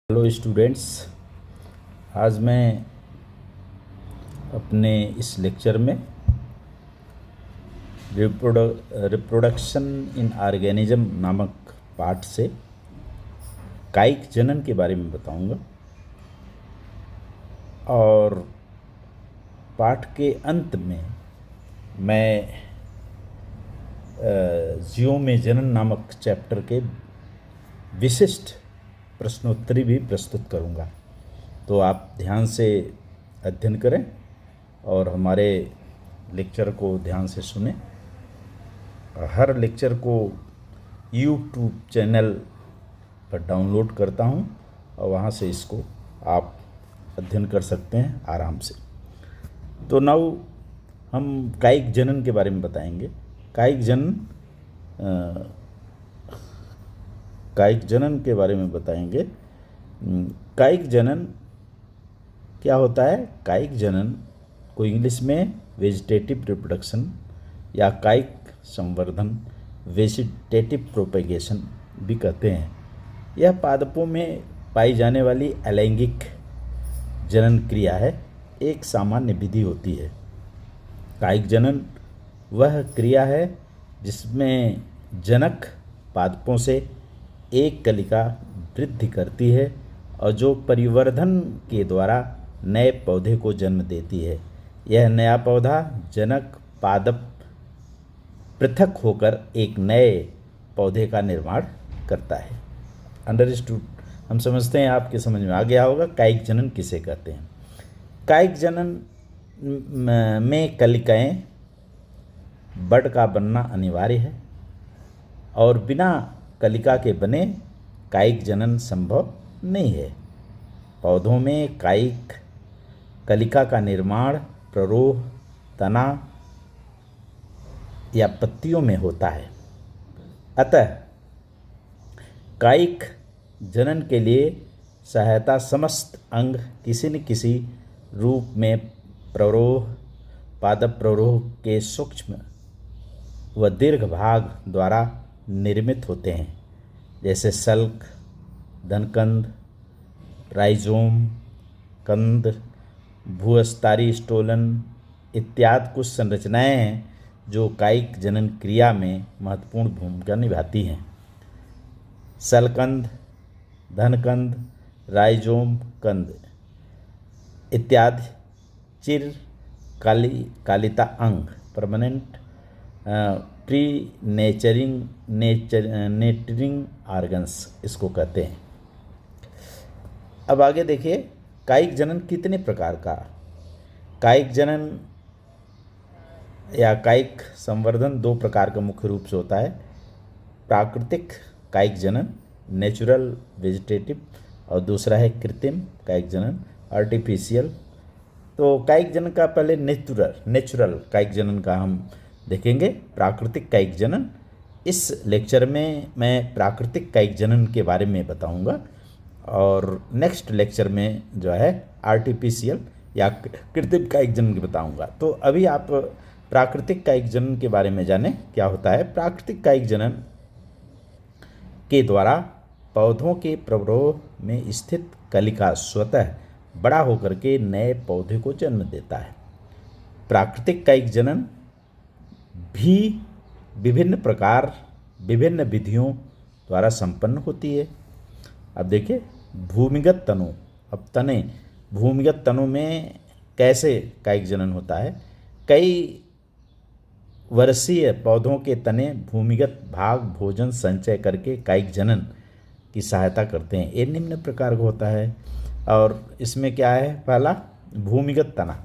Hello students, आज मैं अपने इस लेक्चर में रिप्रोडक्शन इन ऑर्गेनिज्म नामक पाठ से कायिक जनन के बारे में बताऊंगा। और पाठ के अंत में मैं जीवों में जनन नामक चैप्टर के विशिष्ट प्रश्नोत्तरी भी प्रस्तुत करूंगा। तो आप ध्यान से अध्ययन करें और हमारे लेक्चर को ध्यान से सुनें। हर लेक्चर को यूट्यूब चैनल पर डाउनलोड करता हूं और वहां से इसको आप अध्ययन कर सकते हैं आराम से। तो नाउ हम कायिक जनन के बारे में बताएंगे। कायिक जनन के बारे में बताएंगे। कायिक जनन क्या होता है? कायिक जनन को इंग्लिश में वेजिटेटिव रिप्रोडक्शन या कायिक संवर्धन, वेजिटेटिव प्रोपेगेशन भी कहते हैं। यह पादपों में पाई जाने वाली अलैंगिक जनन क्रिया है, एक सामान्य विधि होती है। कायिक जनन वह क्रिया है जिसमें जनक पादपों से एक कलिका वृद्धि करती है और जो परिवर्धन के द्वारा नए पौधे को जन्म देती है। यह नया पौधा जनक पादप पृथक होकर एक नए पौधे का निर्माण करता है। अंडरस्टूड? हम समझते हैं, आपके समझ में आ गया होगा कायिक जनन किसे कहते हैं। कायिक जनन में कलिकाएं बड का बनना अनिवार्य है और बिना कलिका के बने कायिक जनन संभव नहीं है। पौधों में कायिक कलिका का निर्माण प्ररोह, तना या पत्तियों में होता है। अतः कायिक जनन के लिए सहायता समस्त अंग किसी न किसी रूप में प्ररोह, पादप प्ररोह के सूक्ष्म व दीर्घ भाग द्वारा निर्मित होते हैं, जैसे सल्क, धनकंद, राइजोम, कंद, भूस्तरीय स्टोलन इत्यादि कुछ संरचनाएं हैं जो कायिक जनन क्रिया में महत्वपूर्ण भूमिका निभाती हैं। सलकंद, धनकंद, राइजोम कंद इत्यादि चिर कालिता अंग, परमानेंट प्री नेचरिंग ऑर्गन्स इसको कहते हैं। अब आगे देखिए, कायिक जनन कितने प्रकार का? कायिक जनन या कायिक संवर्धन दो प्रकार का मुख्य रूप से होता है। प्राकृतिक कायिक जनन, नेचुरल वेजिटेटिव, और दूसरा है कृत्रिम कायिक जनन, आर्टिफिशियल। तो कायिक जनन का पहले नेचुरल कायिक जनन का हम देखेंगे। प्राकृतिक कायिक जनन, इस लेक्चर में मैं प्राकृतिक कायिक जनन के बारे में बताऊंगा और नेक्स्ट लेक्चर में जो है आर्टिफिशियल या कृत्रिम कायिक जनन की बताऊंगा। तो अभी आप प्राकृतिक कायिक जनन के बारे में जानें क्या होता है। प्राकृतिक कायिक जनन के द्वारा पौधों के प्ररोह में स्थित कलिका स्वतः बड़ा होकर के नए पौधे को जन्म देता है। प्राकृतिक कायिक जनन भी विभिन्न विधियों द्वारा संपन्न होती है। अब देखिए, भूमिगत तनों, अब तने, भूमिगत तनों में कैसे कायिक जनन होता है? कई वर्षीय पौधों के तने भूमिगत भाग भोजन संचय करके कायिक जनन की सहायता करते हैं। ये निम्न प्रकार का होता है और इसमें क्या है? पहला, भूमिगत तना।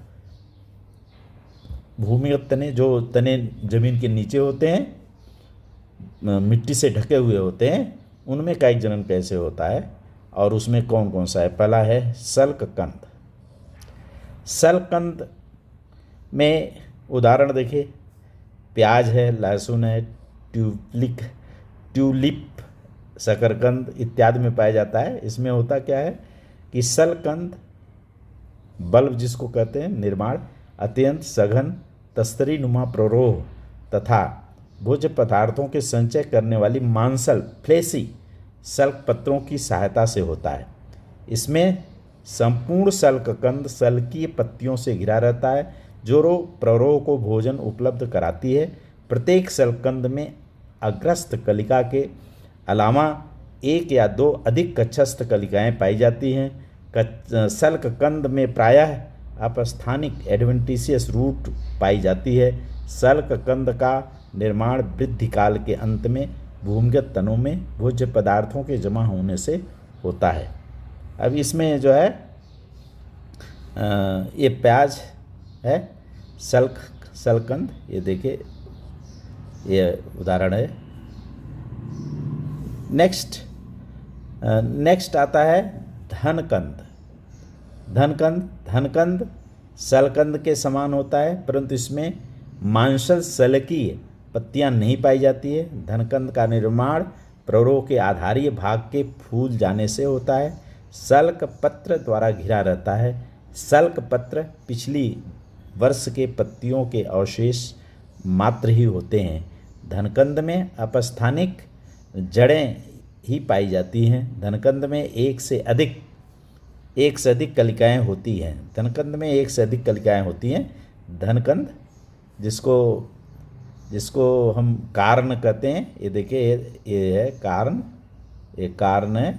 भूमिगत तने, जो तने जमीन के नीचे होते हैं, मिट्टी से ढके हुए होते हैं, उनमें कायिक जनन कैसे होता है और उसमें कौन कौन सा है? पहला है सल्ककंद। सल्ककंद में उदाहरण देखिए, प्याज है, लहसुन है, ट्यूलिप, शकरकंद इत्यादि में पाया जाता है। इसमें होता क्या है कि सल्ककंद बल्ब जिसको कहते हैं, निर्माण अत्यंत सघन तस्तरी नुमा प्ररोह तथा भोज्य पदार्थों के संचय करने वाली मांसल फ्लेसी सल्क पत्रों की सहायता से होता है। इसमें संपूर्ण सल्ककंद सल्कीय पत्तियों से घिरा रहता है जो प्ररोह को भोजन उपलब्ध कराती है। प्रत्येक सल्ककंद में अग्रस्थ कलिका के अलावा एक या दो अधिक कक्षस्थ कलिकाएं पाई जाती हैं। सल्ककंद में प्रायः अपस्थानिक एडवेंटिशियस रूट पाई जाती है। सल्ककंद का निर्माण वृद्धि काल के अंत में भूमिगत तनों में भोज्य पदार्थों के जमा होने से होता है। अब इसमें जो है ये प्याज है, सल्ककंद, ये देखिए ये उदाहरण है। नेक्स्ट आता है धनकंद। धनकंद सल्ककंद के समान होता है परंतु इसमें मांसल सल्कीय पत्तियां नहीं पाई जाती है। धनकंद का निर्माण प्ररोह के आधारीय भाग के फूल जाने से होता है। सल्क पत्र द्वारा घिरा रहता है। सल्क पत्र पिछली वर्ष के पत्तियों के अवशेष मात्र ही होते हैं। धनकंद में अपस्थानिक जड़ें ही पाई जाती हैं। धनकंद में एक से अधिक कलिकाएं होती हैं। धनकंद में एक से अधिक कलिकाएं होती हैं। धनकंद जिसको हम कार्न कहते हैं, ये देखिए ये है कार्न, ये कार्न है,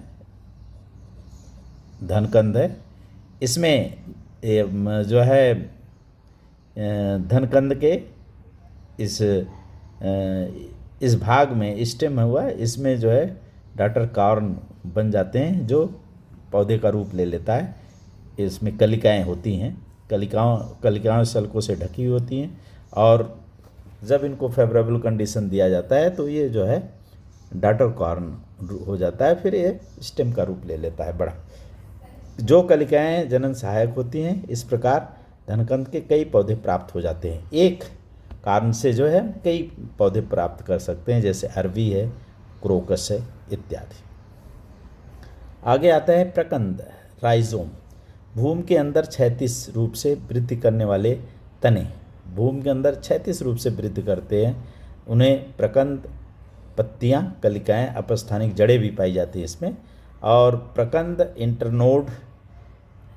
धनकंद है। इसमें ये जो है धनकंद के इस भाग में स्टेम हुआ, इसमें जो है डॉटर कॉर्न बन जाते हैं जो पौधे का रूप ले लेता है। इसमें कलिकाएं होती हैं, कलिकाओं सल्कों से ढकी हुई होती हैं और जब इनको फेवरेबल कंडीशन दिया जाता है तो ये जो है डॉटर कॉर्न हो जाता है, फिर ये स्टेम का रूप ले लेता है बड़ा। जो कलिकाएं जनन सहायक होती हैं, इस प्रकार धनकंद के कई पौधे प्राप्त हो जाते हैं। एक कारण से जो है कई पौधे प्राप्त कर सकते हैं, जैसे अरवी है, क्रोकस है इत्यादि। आगे आता है प्रकंद, राइजोम। भूमि के अंदर क्षैतिज रूप से वृद्धि करने वाले तने भूमि के अंदर क्षैतिज रूप से वृद्धि करते हैं, उन्हें प्रकंद पत्तियां, कलिकाएं, अपस्थानिक जड़ें भी पाई जाती है इसमें। और प्रकंद इंटरनोड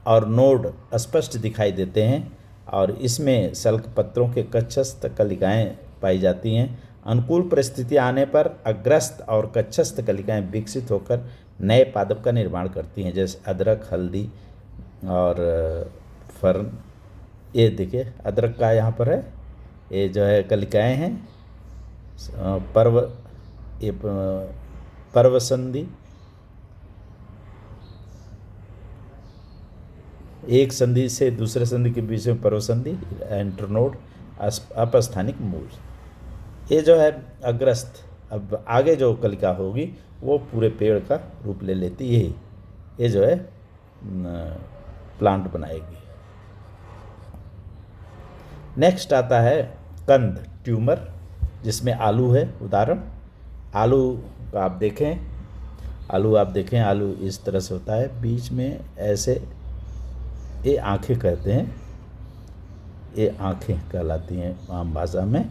और नोड स्पष्ट दिखाई देते हैं और इसमें सल्क पत्रों के कक्षस्थ कलिकाएं पाई जाती हैं। अनुकूल परिस्थितियां आने पर अग्रस्थ और कक्षस्थ कलिकाएं विकसित होकर नए पादप का निर्माण करती हैं, जैसे अदरक, हल्दी और फर्न। ये देखिए अदरक का यहाँ पर है, ये जो है कलिकाएं हैं, पर्वसंधि, एक संधि से दूसरे संधि के बीच में पर्वसंधि, इंटरनोड, अपस्थानिक मूल। ये जो है अग्रस्थ, अब आगे जो कलिका होगी वो पूरे पेड़ का रूप ले लेती है, ये जो है प्लांट बनाएगी। नेक्स्ट आता है कंद, ट्यूमर, जिसमें आलू है उदाहरण। आलू का आप देखें, आलू इस तरह से होता है, बीच में ऐसे ये आंखें कहते हैं, ये आंखें कहलाती हैं आम भाषा में,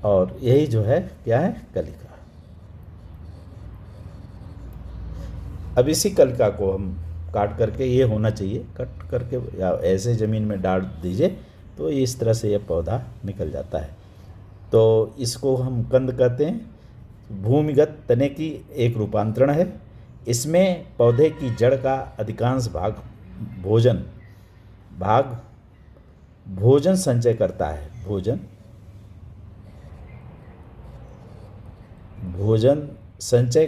और यही जो है क्या है, कलिका। अब इसी कलिका को हम काट करके, ये होना चाहिए कट करके या ऐसे ज़मीन में डाल दीजिए तो इस तरह से ये पौधा निकल जाता है, तो इसको हम कंद कहते हैं। भूमिगत तने की एक रूपांतरण है। इसमें पौधे की जड़ का अधिकांश भाग भोजन संचय करता है। भोजन संचय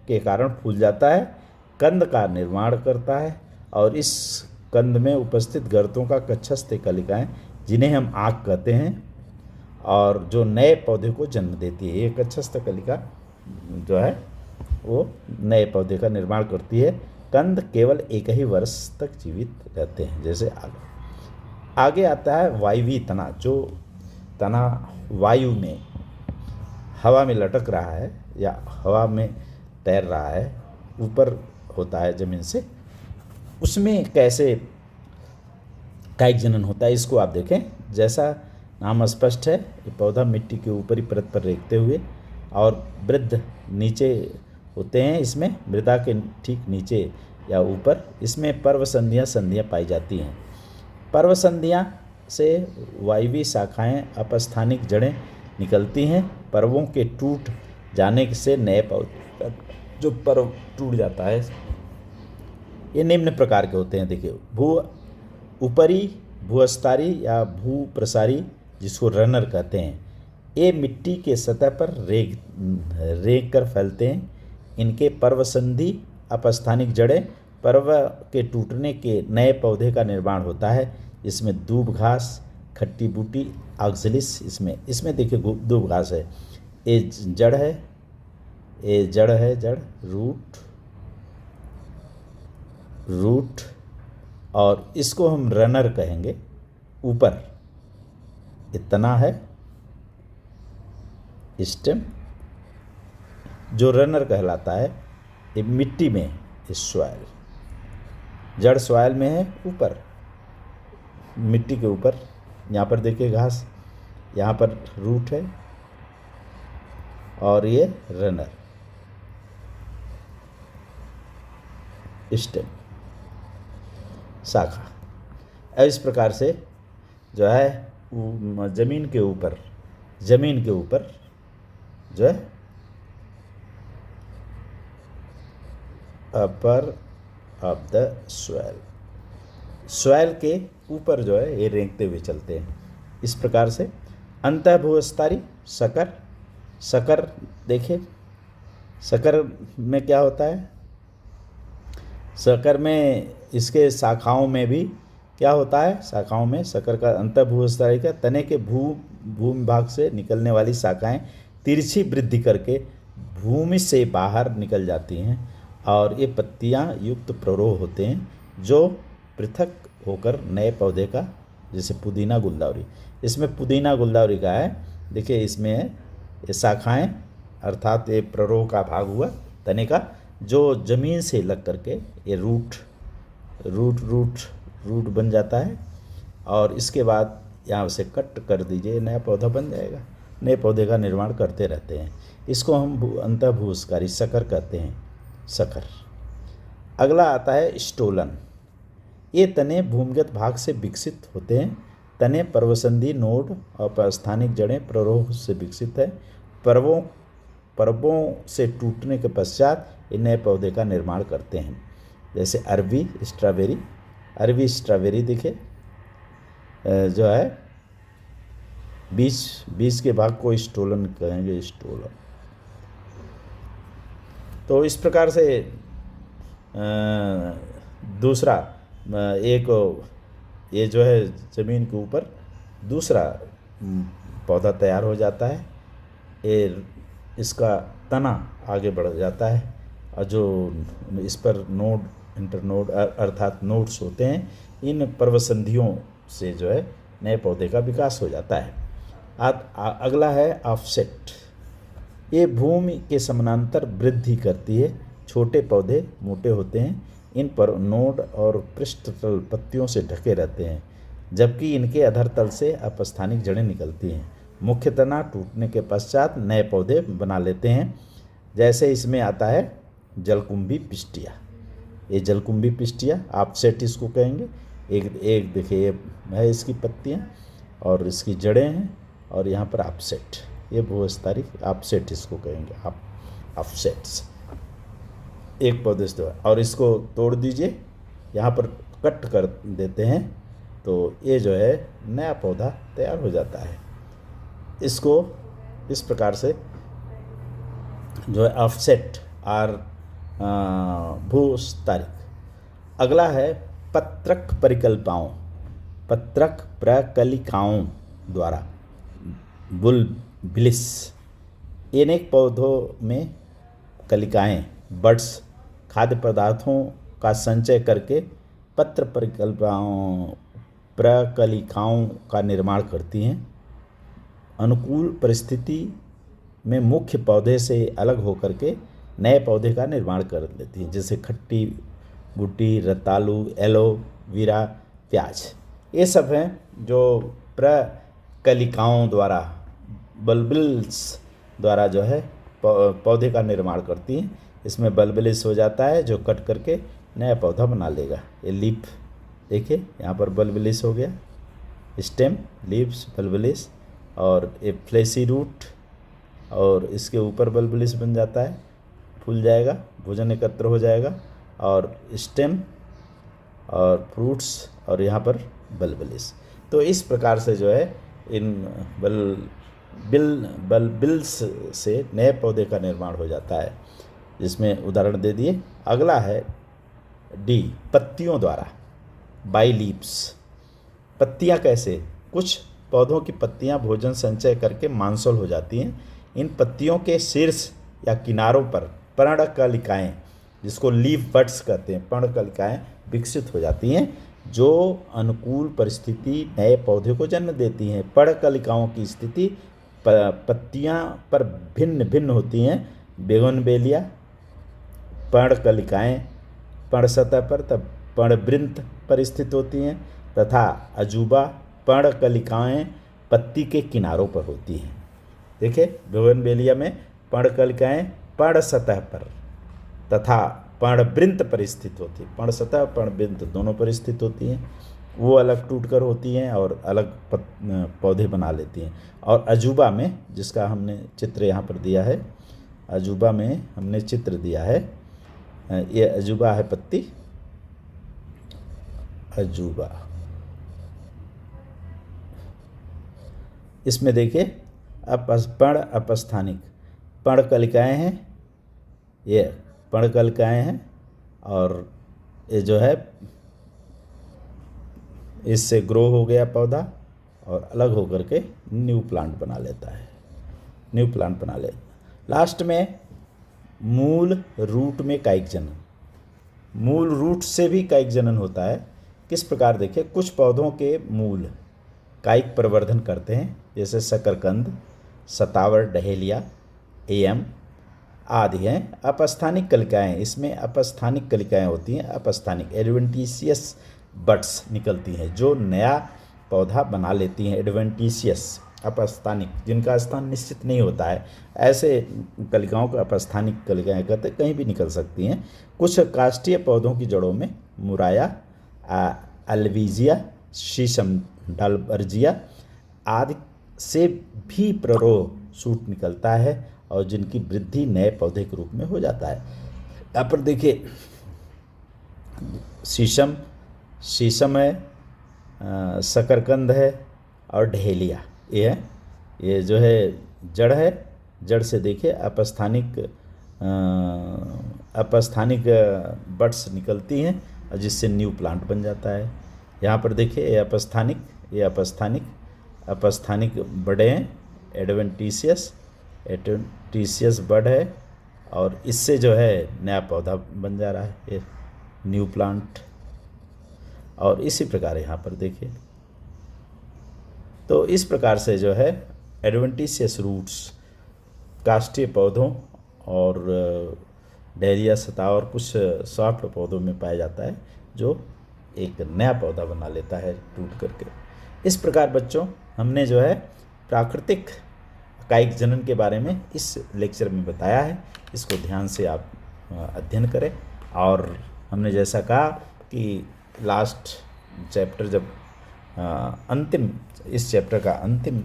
के कारण फूल जाता है, कंद का निर्माण करता है और इस कंद में उपस्थित गर्तों का कक्षस्थ कलिकाएं, जिन्हें हम आँख कहते हैं, और जो नए पौधे को जन्म देती है। ये कक्षस्थ कलिका जो है वो नए पौधे का निर्माण करती है। कंद केवल एक ही वर्ष तक जीवित रहते हैं, जैसे आलू। आगे आता है वायवी तना, जो तना वायु में, हवा में लटक रहा है या हवा में तैर रहा है, ऊपर होता है ज़मीन से, उसमें कैसे कायिक जनन होता है इसको आप देखें। जैसा नाम स्पष्ट है, ये पौधा मिट्टी के ऊपरी परत पर रेंगते हुए और वृद्ध नीचे होते हैं। इसमें मृदा के ठीक नीचे या ऊपर, इसमें पर्व संधियाँ पाई जाती हैं। पर्व संधियाँ से वायवीय शाखाएं अपस्थानिक जड़ें निकलती हैं। पर्वों के टूट जाने से नए पौधे, जो पर्व टूट जाता है, ये निम्न प्रकार के होते हैं। देखिए, ऊपरी भूअस्तारी या भूप्रसारी, जिसको रनर कहते हैं, ये मिट्टी के सतह पर रेंग कर फैलते हैं। इनके पर्वसंधि अपस्थानिक जड़ें, पर्व के टूटने के नए पौधे का निर्माण होता है। इसमें दूब घास, खट्टी बूटी, ऑक्सलिस, इसमें देखिए दूब घास है, ये जड़ है, जड़ रूट, और इसको हम रनर कहेंगे। ऊपर इतना है स्टेम, जो रनर कहलाता है। ये मिट्टी में, इस सॉइल, जड़ सॉइल में है, ऊपर मिट्टी के ऊपर। यहाँ पर देखिए घास, यहाँ पर रूट है, और ये रनर, स्टेम, शाखा। इस प्रकार से जो है जमीन के ऊपर जो है अपर ऑफ द सॉइल के ऊपर जो है ये रेंगते हुए चलते हैं। इस प्रकार से अंतःभूस्तरी शकर देखिए, शकर में क्या होता है, शकर में इसके शाखाओं में भी क्या होता है, शाखाओं में शकर का अंतःभूस्तरी का तने के भूमि भाग से निकलने वाली शाखाएं तिरछी वृद्धि करके भूमि से बाहर निकल जाती हैं, और ये पत्तियां युक्त प्ररोह होते हैं, जो पृथक होकर नए पौधे का, जैसे पुदीना गुलदावरी, इसमें पुदीना गुलदावरी का है। देखिए, इसमें ये शाखाएं, अर्थात ये प्ररोह का भाग हुआ तने का, जो जमीन से लग करके ये रूट बन जाता है, और इसके बाद यहाँ से कट कर दीजिए, नया पौधा बन जाएगा। नए पौधे का निर्माण करते रहते हैं। इसको हम अंतःभूस्कारी शकर कहते हैं, शकर। अगला आता है स्टोलन। ये तने भूमिगत भाग से विकसित होते हैं। तने पर्वसंधि नोड और अपस्थानिक जड़ें प्ररोह से विकसित है। पर्वों से टूटने के पश्चात ये नए पौधे का निर्माण करते हैं। जैसे अरबी स्ट्रॉबेरी दिखे, जो है बीज के भाग को स्टोलन कहेंगे, स्टोलन। तो इस प्रकार से दूसरा एक ये जो है ज़मीन के ऊपर दूसरा पौधा तैयार हो जाता है। ये इसका तना आगे बढ़ जाता है, और जो इस पर नोड, इंटरनोड अर्थात नोड्स होते हैं, इन पर्वसंधियों से जो है नए पौधे का विकास हो जाता है। अगला है ऑफसेट। ये भूमि के समानांतर वृद्धि करती है। छोटे पौधे मोटे होते हैं, इन पर नोड और पृष्ठतल पत्तियों से ढके रहते हैं, जबकि इनके अधरतल से अपस्थानिक जड़ें निकलती हैं। मुख्य तना टूटने के पश्चात नए पौधे बना लेते हैं। जैसे इसमें आता है जलकुंभी पिस्टिया। ये जलकुंभी पिस्टिया ऑफसेट इसको कहेंगे। एक देखिए है इसकी पत्तियाँ और इसकी जड़ें हैं, और यहाँ पर ऑफसेट, ये भूस्तरी ऑफसेट इसको कहेंगे, ऑफसेट्स। एक पौधे से, और इसको तोड़ दीजिए, यहाँ पर कट कर देते हैं, तो ये जो है नया पौधा तैयार हो जाता है। इसको इस प्रकार से जो है ऑफसेट और भूस्तारिक। अगला है पत्रक प्रकलिकाओं द्वारा बुलबिलिस। अनेक पौधों में कलिकाएं, बड्स, खाद्य पदार्थों का संचय करके पत्र प्रकलिकाओं का निर्माण करती हैं। अनुकूल परिस्थिति में मुख्य पौधे से अलग होकर के नए पौधे का निर्माण कर लेती हैं, जैसे खट्टी बूटी, रतालू, एलोवेरा, प्याज। ये सब हैं जो प्रकलिकाओं द्वारा, बल्बिल्स द्वारा जो है पौधे का निर्माण करती हैं। इसमें बल्बिलिस हो जाता है, जो कट करके नया पौधा बना लेगा। ये लीफ देखिए यहाँ पर बल्बिलिस हो गया, स्टेम, लीव्स, बल्बिलिस, और ये फ्लेशी रूट, और इसके ऊपर बल्बिलिस बन जाता है, फूल जाएगा, भोजन एकत्र हो जाएगा, और स्टेम और फ्रूट्स, और यहाँ पर बल्बिलिस। तो इस प्रकार से जो है इन बल्बिल्स से नए पौधे का निर्माण हो जाता है, जिसमें उदाहरण दे दिए। अगला है डी, पत्तियों द्वारा, बाई लीव्स। पत्तियाँ कैसे? कुछ पौधों की पत्तियाँ भोजन संचय करके मांसल हो जाती हैं। इन पत्तियों के शीर्ष या किनारों पर पर्णकलिकाएँ, जिसको लीफ बड्स कहते हैं, पर्णकलिकाएँ विकसित हो जाती हैं, जो अनुकूल परिस्थिति नए पौधे को जन्म देती हैं। पर्णकलिकाओं की स्थिति पत्तियाँ पर भिन्न भिन्न होती हैं। बोगनवेलिया पर्णकलिकाएँ पर्ण सतह पर तब पर्णवृंत पर स्थित होती हैं, तथा अजूबा पर्णकलिकाएँ पत्ती के किनारों पर होती हैं। देखिए, बोगनवेलिया में पर्णकलिकाएँ पर्ण सतह पर तथा पर्णवृंत पर स्थित होती है। पर्ण सतह, पर्णवृंत दोनों पर स्थित होती हैं। वो अलग टूटकर होती हैं और अलग पौधे बना लेती हैं। और अजूबा में, जिसका हमने चित्र यहाँ पर दिया है, अजूबा में हमने चित्र दिया है, ये अजूबा है पत्ती, अजूबा। इसमें देखिए पर्ण अपस्थानिक पर्णकलिकाएँ हैं, ये पर्णकलिकाएँ हैं, और ये जो है इससे ग्रो हो गया पौधा और अलग होकर के न्यू प्लांट बना लेता है, न्यू प्लांट बना ले। लास्ट में मूल रूट में कायिक जनन। मूल रूट से भी कायिक जनन होता है। किस प्रकार? देखिए, कुछ पौधों के मूल कायिक प्रवर्धन करते हैं, जैसे शकरकंद, सतावर, डहेलिया, एयम आदि हैं। अपस्थानिक कलिकाएँ, इसमें अपस्थानिक कलिकाएँ होती हैं। अपस्थानिक एडवेंटिशियस बड्स निकलती हैं, जो नया पौधा बना लेती हैं। एडवेंटिशियस अपस्थानिक, जिनका स्थान निश्चित नहीं होता है, ऐसे कलिकाओं को अपस्थानिक कलिकाएँ कहते हैं, कहीं भी निकल सकती हैं। कुछ काष्ठीय पौधों की जड़ों में मुराया, अल्विजिया, शीशम डालबर्जिया आदि से भी प्ररोह शूट निकलता है, और जिनकी वृद्धि नए पौधे के रूप में हो जाता है। यहाँ पर देखिए शीशम है, शकरकंद है, और डहेलिया ये है। ये जो है जड़ है, जड़ से देखिए अपस्थानिक बड्स निकलती हैं, और जिससे न्यू प्लांट बन जाता है। यहाँ पर देखिए ये अपस्थानिक बड़े हैं, एडवेंटिशियस बड है, और इससे जो है नया पौधा बन जा रहा है, ये न्यू प्लांट। और इसी प्रकार यहाँ पर देखिए, तो इस प्रकार से जो है एडवेंटिशियस रूट्स काष्ठीय पौधों और डहेलिया, सताव और कुछ सॉफ्ट पौधों में पाया जाता है, जो एक नया पौधा बना लेता है टूट करके। इस प्रकार बच्चों, हमने जो है प्राकृतिक कायिक जनन के बारे में इस लेक्चर में बताया है। इसको ध्यान से आप अध्ययन करें। और हमने जैसा कहा कि लास्ट चैप्टर जब अंतिम, इस चैप्टर का अंतिम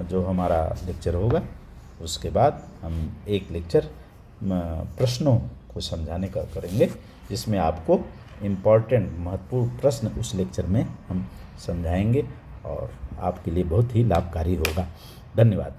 जो हमारा लेक्चर होगा, उसके बाद हम एक लेक्चर प्रश्नों को समझाने का करेंगे, जिसमें आपको इम्पॉर्टेंट महत्वपूर्ण प्रश्न उस लेक्चर में हम समझाएंगे, और आपके लिए बहुत ही लाभकारी होगा। धन्यवाद।